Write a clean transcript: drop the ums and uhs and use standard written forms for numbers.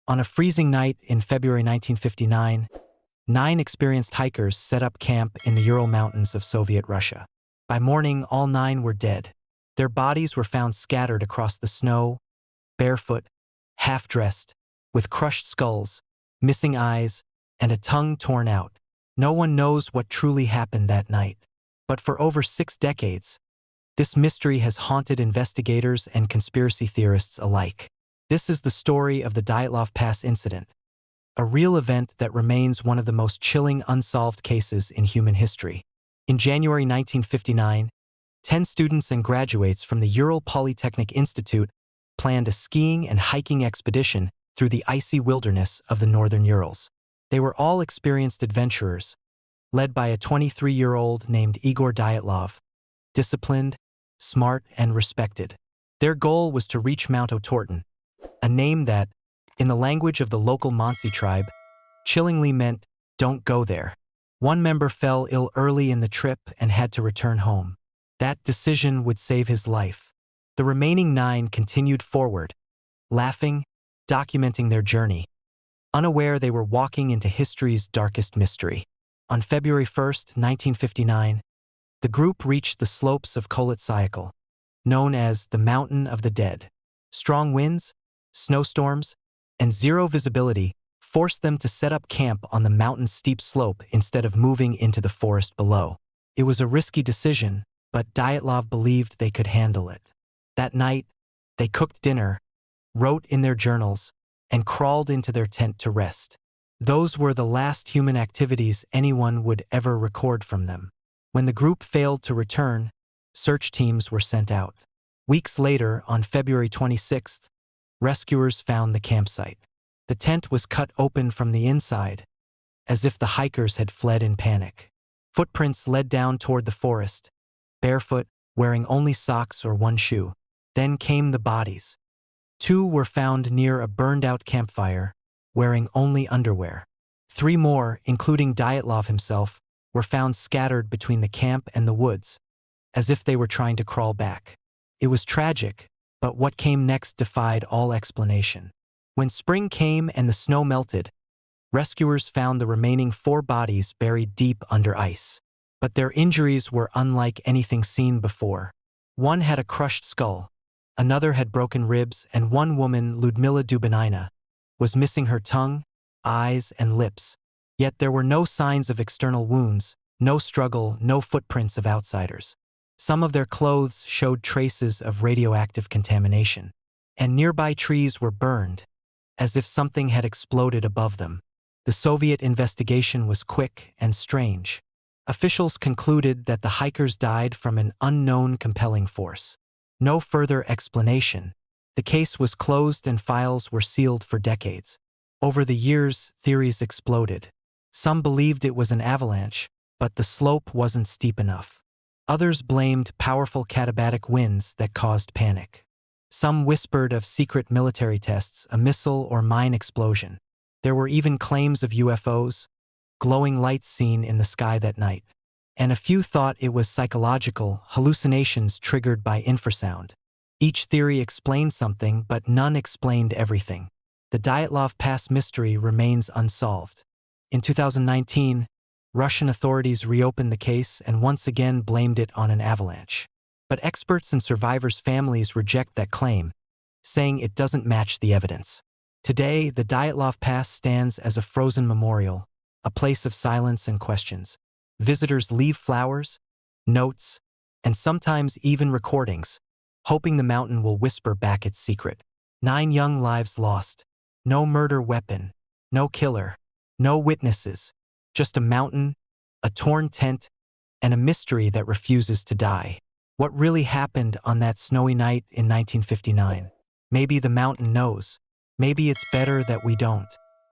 On a freezing night in February 1959, 9 experienced hikers set up camp in the Ural Mountains of Soviet Russia. By morning, all 9 were dead. Their bodies were found scattered across the snow, barefoot, half-dressed, with crushed skulls, missing eyes, and a tongue torn out. No one knows what truly happened that night. But for over 6 decades, this mystery has haunted investigators and conspiracy theorists alike. This is the story of the Dyatlov Pass Incident, a real event that remains one of the most chilling unsolved cases in human history. In January 1959, 10 students and graduates from the Ural Polytechnic Institute planned a skiing and hiking expedition through the icy wilderness of the northern Urals. They were all experienced adventurers, led by a 23-year-old named Igor Dyatlov, disciplined, smart, and respected. Their goal was to reach Mount Otorten, a name that, in the language of the local Mansi tribe, chillingly meant, "Don't go there." One member fell ill early in the trip and had to return home. That decision would save his life. The remaining 9 continued forward, laughing, documenting their journey, unaware they were walking into history's darkest mystery. On February 1, 1959, the group reached the slopes of Kolet, known as the Mountain of the Dead. Strong winds, snowstorms, and zero visibility forced them to set up camp on the mountain's steep slope instead of moving into the forest below. It was a risky decision, but Dyatlov believed they could handle it. That night, they cooked dinner, wrote in their journals, and crawled into their tent to rest. Those were the last human activities anyone would ever record from them. When the group failed to return, search teams were sent out. Weeks later, on February 26th, rescuers found the campsite. The tent was cut open from the inside, as if the hikers had fled in panic. Footprints led down toward the forest, barefoot, wearing only socks or one shoe. Then came the bodies. 2 were found near a burned-out campfire, wearing only underwear. 3 more, including Dyatlov himself, were found scattered between the camp and the woods, as if they were trying to crawl back. It was tragic, but what came next defied all explanation. When spring came and the snow melted, rescuers found the remaining 4 bodies buried deep under ice. But their injuries were unlike anything seen before. One had a crushed skull, another had broken ribs, and one woman, Ludmila Dubinina, was missing her tongue, eyes, and lips. Yet there were no signs of external wounds, no struggle, no footprints of outsiders. Some of their clothes showed traces of radioactive contamination, and nearby trees were burned, as if something had exploded above them. The Soviet investigation was quick and strange. Officials concluded that the hikers died from an unknown compelling force. No further explanation. The case was closed and files were sealed for decades. Over the years, theories exploded. Some believed it was an avalanche, but the slope wasn't steep enough. Others blamed powerful katabatic winds that caused panic. Some whispered of secret military tests, a missile or mine explosion. There were even claims of UFOs, glowing lights seen in the sky that night. And a few thought it was psychological, hallucinations triggered by infrasound. Each theory explained something, but none explained everything. The Dyatlov Pass mystery remains unsolved. In 2019, Russian authorities reopened the case and once again blamed it on an avalanche. But experts and survivors' families reject that claim, saying it doesn't match the evidence. Today, the Dyatlov Pass stands as a frozen memorial, a place of silence and questions. Visitors leave flowers, notes, and sometimes even recordings, hoping the mountain will whisper back its secret. 9 young lives lost. No murder weapon, no killer, no witnesses, just a mountain, a torn tent, and a mystery that refuses to die. What really happened on that snowy night in 1959? Maybe the mountain knows. Maybe it's better that we don't.